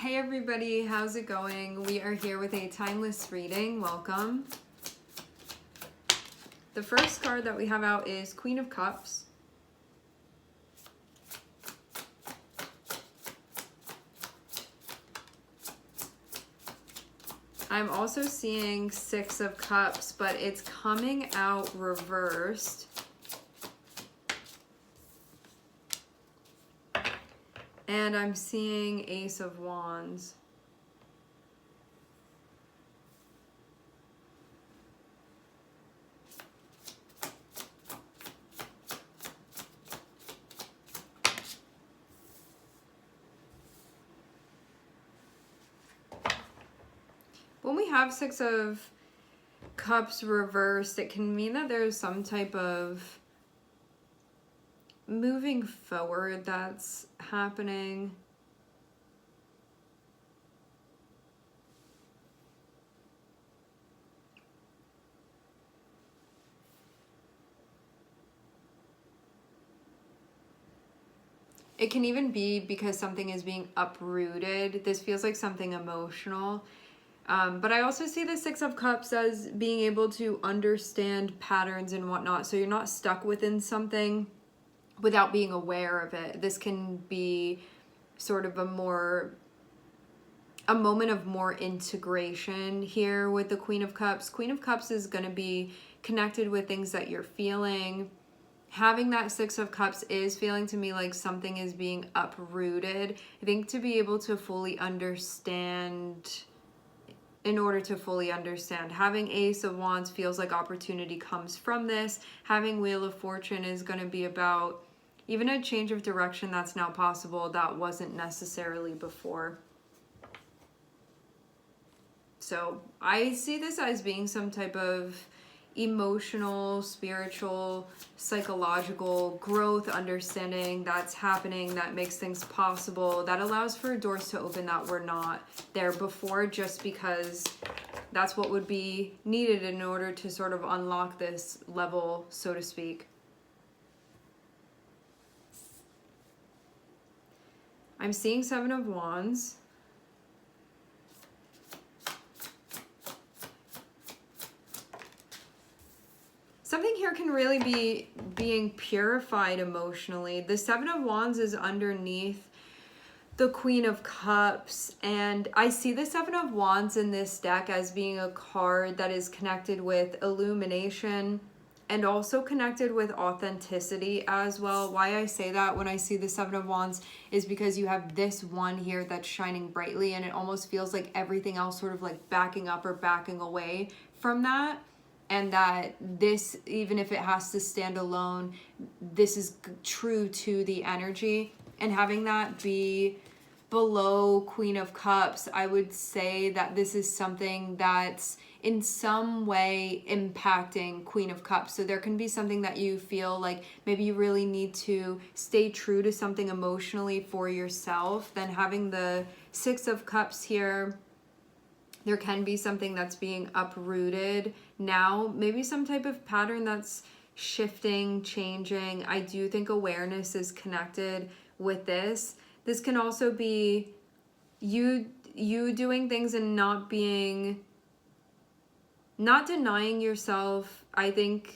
Hey everybody, how's it going? We are here with a timeless reading. Welcome. The first card that we have out is Queen of Cups. I'm also seeing Six of Cups, but it's coming out reversed. And I'm seeing Ace of Wands. When we have Six of Cups reversed, it can mean that there's some type of moving forward that's happening. It can even be because something is being uprooted. This feels like something emotional. But I also see the Six of Cups as being able to understand patterns and whatnot. So you're not stuck within something without being aware of it. This can be sort of a moment of more integration here with the Queen of Cups. Queen of Cups is going to be connected with things that you're feeling. Having that Six of Cups is feeling to me like something is being uprooted. I think to be able to fully understand, in order to fully understand, having Ace of Wands feels like opportunity comes from this. Having Wheel of Fortune is going to be about even a change of direction that's now possible that wasn't necessarily before. So I see this as being some type of emotional, spiritual, psychological growth, understanding that's happening, that makes things possible, that allows for doors to open that were not there before, just because that's what would be needed in order to sort of unlock this level, so to speak. I'm seeing Seven of Wands. Something here can really be being purified emotionally. The Seven of Wands is underneath the Queen of Cups, and I see the Seven of Wands in this deck as being a card that is connected with illumination and also connected with authenticity as well. Why I say that when I see the Seven of Wands is because you have this one here that's shining brightly, and it almost feels like everything else sort of like backing up or backing away from that. And that this, even if it has to stand alone, this is true to the energy. And having that be below Queen of Cups, I would say that this is something that's in some way impacting Queen of Cups. So there can be something that you feel like maybe you really need to stay true to something emotionally for yourself. Then having the Six of Cups here, there can be something that's being uprooted now, maybe some type of pattern that's shifting, changing. I do think awareness is connected with this. This can also be you doing things and not denying yourself. I think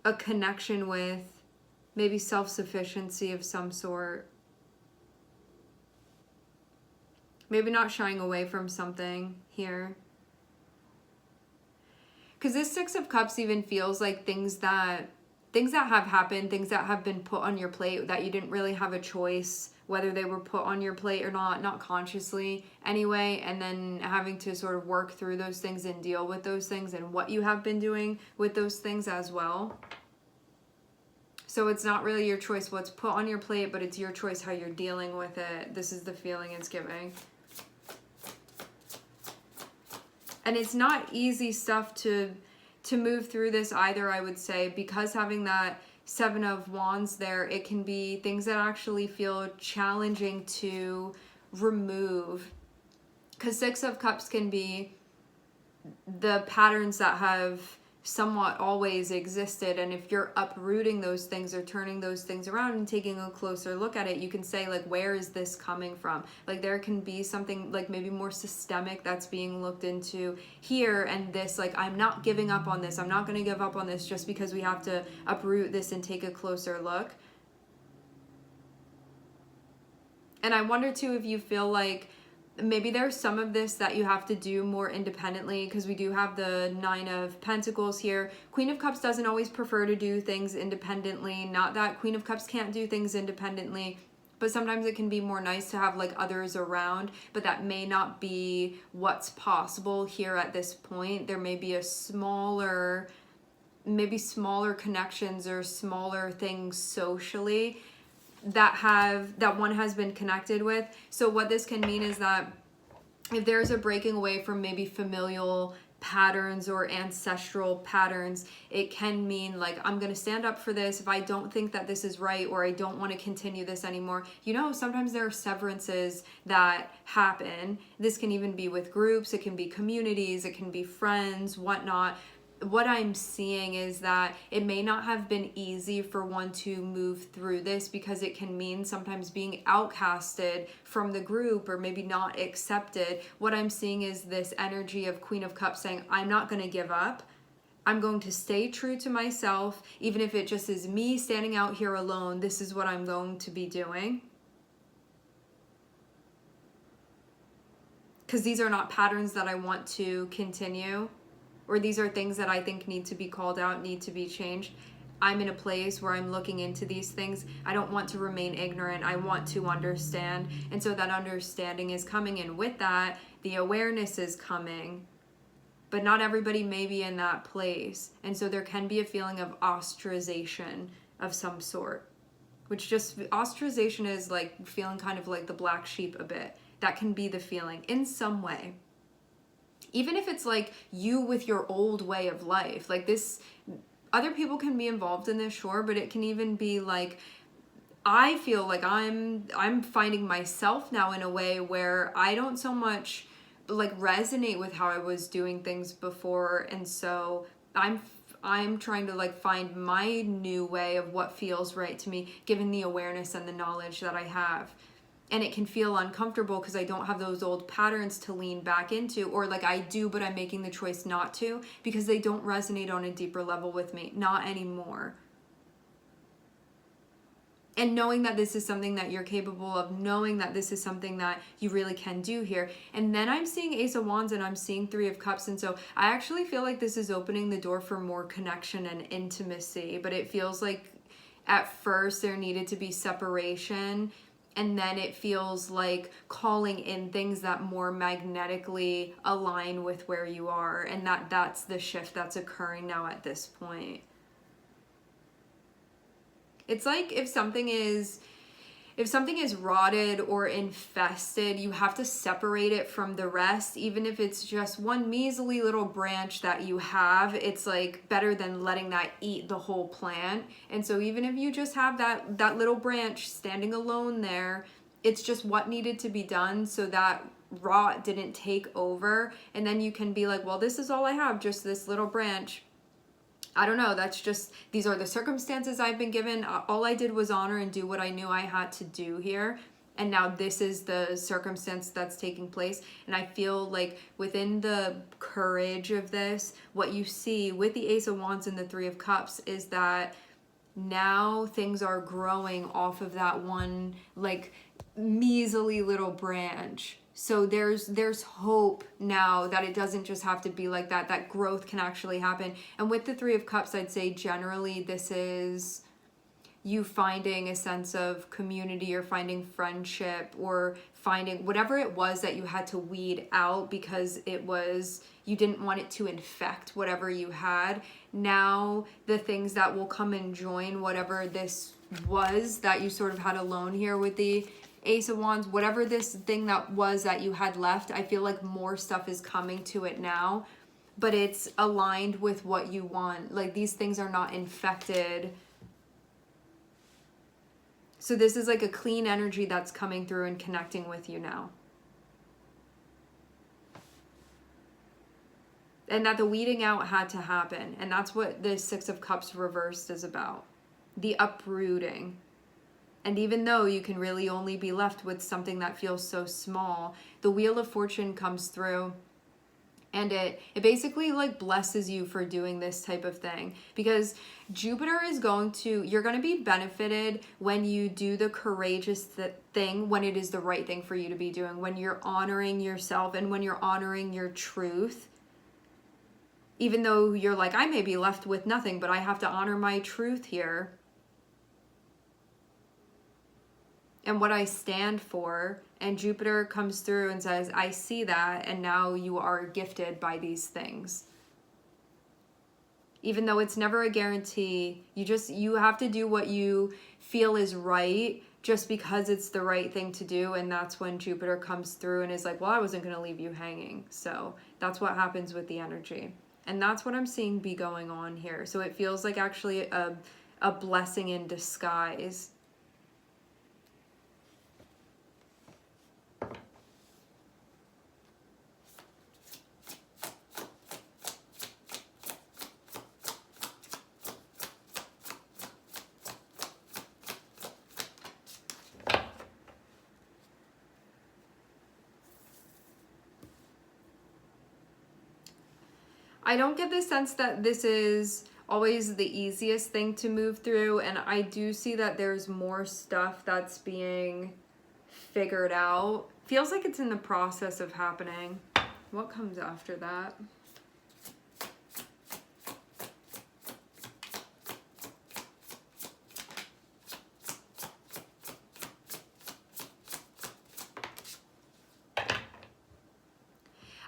a connection with maybe self-sufficiency of some sort. Maybe not shying away from something here. Because this Six of Cups even feels like things that have happened, things that have been put on your plate that you didn't really have a choice whether they were put on your plate or not consciously anyway, and then having to sort of work through those things and deal with those things and what you have been doing with those things as well. So it's not really your choice what's put on your plate, but it's your choice how you're dealing with it. This is the feeling it's giving. And it's not easy stuff to move through this either, I would say, because having that Seven of Wands there, it can be things that actually feel challenging to remove. Because Six of Cups can be the patterns that have somewhat always existed. And if you're uprooting those things or turning those things around and taking a closer look at it, you can say, like, where is this coming from? Like, there can be something like maybe more systemic that's being looked into here, and this, like, I'm not giving up on this. I'm not going to give up on this just because we have to uproot this and take a closer look. And I wonder too if you feel like maybe there's some of this that you have to do more independently, because we do have the Nine of Pentacles here. Queen of Cups doesn't always prefer to do things independently. Not that Queen of Cups can't do things independently, but sometimes it can be more nice to have like others around, but that may not be what's possible here at this point. There may be a smaller connections or smaller things socially that one has been connected with. So what this can mean is that if there's a breaking away from maybe familial patterns or ancestral patterns, it can mean like, I'm going to stand up for this. If I don't think that this is right, or I don't want to continue this anymore, sometimes there are severances that happen. This can even be with groups, it can be communities, it can be friends, whatnot. What I'm seeing is that it may not have been easy for one to move through this, because it can mean sometimes being outcasted from the group or maybe not accepted. What I'm seeing is this energy of Queen of Cups saying, I'm not going to give up. I'm going to stay true to myself. Even if it just is me standing out here alone, this is what I'm going to be doing. Because these are not patterns that I want to continue. Or these are things that I think need to be called out, need to be changed. I'm in a place where I'm looking into these things. I don't want to remain ignorant. I want to understand. And so that understanding is coming. And with that, the awareness is coming. But not everybody may be in that place. And so there can be a feeling of ostracization of some sort. Which just, ostracization is like feeling kind of like the black sheep a bit. That can be the feeling in some way. Even if it's like you with your old way of life, like this, other people can be involved in this, sure, but it can even be like, I feel like I'm finding myself now in a way where I don't so much like resonate with how I was doing things before, and so I'm trying to like find my new way of what feels right to me, given the awareness and the knowledge that I have. And it can feel uncomfortable because I don't have those old patterns to lean back into, or like I do, but I'm making the choice not to because they don't resonate on a deeper level with me. Not anymore. And knowing that this is something that you're capable of, knowing that this is something that you really can do here. And then I'm seeing Ace of Wands and I'm seeing Three of Cups. And so I actually feel like this is opening the door for more connection and intimacy. But it feels like at first there needed to be separation. And then it feels like calling in things that more magnetically align with where you are. And that's the shift that's occurring now at this point. It's like if something is rotted or infested, you have to separate it from the rest. Even if it's just one measly little branch that you have, it's like better than letting that eat the whole plant. And so even if you just have that little branch standing alone there, it's just what needed to be done so that rot didn't take over. And then you can be like, well, this is all I have, just this little branch. I don't know, that's just, these are the circumstances I've been given. All I did was honor and do what I knew I had to do here. And now this is the circumstance that's taking place. And I feel like within the courage of this, what you see with the Ace of Wands and the Three of Cups is that now things are growing off of that one like measly little branch. So there's hope now that it doesn't just have to be like that. That growth can actually happen. And with the Three of Cups, I'd say generally this is you finding a sense of community or finding friendship or finding whatever it was that you had to weed out because you didn't want it to infect whatever you had. Now the things that will come and join whatever this was that you sort of had alone here with the Ace of Wands, whatever this thing that was that you had left, I feel like more stuff is coming to it now, but it's aligned with what you want. Like these things are not infected. So this is like a clean energy that's coming through and connecting with you now. and that the weeding out had to happen. And that's what the Six of Cups reversed is about. The uprooting. And even though you can really only be left with something that feels so small, the Wheel of Fortune comes through, and it basically like blesses you for doing this type of thing, because Jupiter is you're going to be benefited when you do the courageous thing, when it is the right thing for you to be doing, when you're honoring yourself and when you're honoring your truth. Even though you're like, I may be left with nothing, but I have to honor my truth here and what I stand for. And Jupiter comes through and says, I see that, and now you are gifted by these things. Even though it's never a guarantee, you have to do what you feel is right just because it's the right thing to do. And that's when Jupiter comes through and is like, well, I wasn't going to leave you hanging. So that's what happens with the energy. And that's what I'm seeing be going on here. So it feels like actually a blessing in disguise. I don't get the sense that this is always the easiest thing to move through, and I do see that there's more stuff that's being figured out. Feels like it's in the process of happening. What comes after that?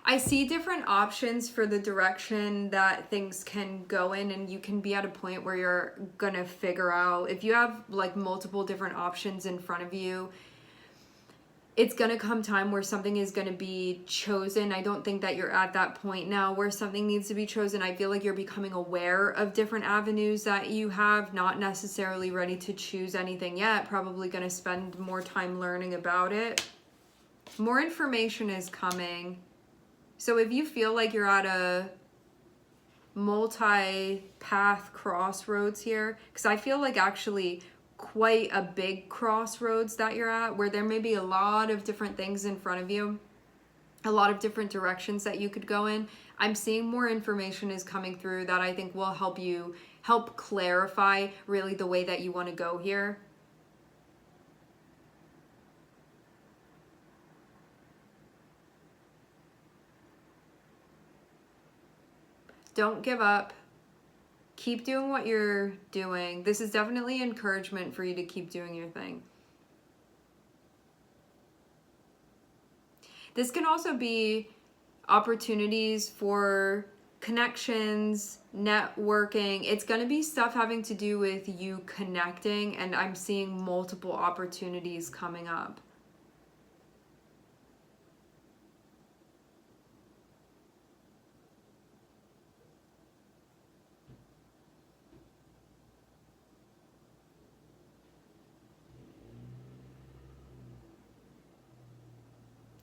I see different options for the direction that things can go in, and you can be at a point where you're gonna figure out, if you have like multiple different options in front of you, it's gonna come time where something is gonna be chosen. I don't think that you're at that point now where something needs to be chosen. I feel like you're becoming aware of different avenues that you have, not necessarily ready to choose anything yet, probably gonna spend more time learning about it. More information is coming. So if you feel like you're at a multi-path crossroads here, because I feel like actually quite a big crossroads that you're at, where there may be a lot of different things in front of you, a lot of different directions that you could go in. I'm seeing more information is coming through that I think will help clarify really the way that you want to go here. Don't give up. Keep doing what you're doing. This is definitely encouragement for you to keep doing your thing. This can also be opportunities for connections, networking. It's going to be stuff having to do with you connecting, and I'm seeing multiple opportunities coming up.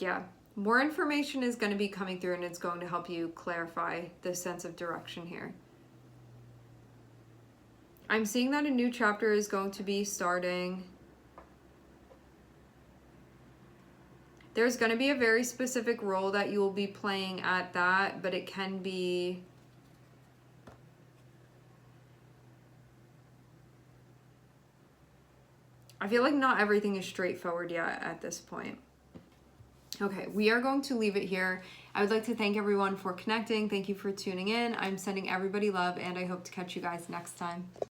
Yeah, more information is going to be coming through, and it's going to help you clarify the sense of direction here. I'm seeing that a new chapter is going to be starting. There's going to be a very specific role that you will be playing at that, but it can be... I feel like not everything is straightforward yet at this point. Okay, we are going to leave it here. I would like to thank everyone for connecting. Thank you for tuning in. I'm sending everybody love, and I hope to catch you guys next time.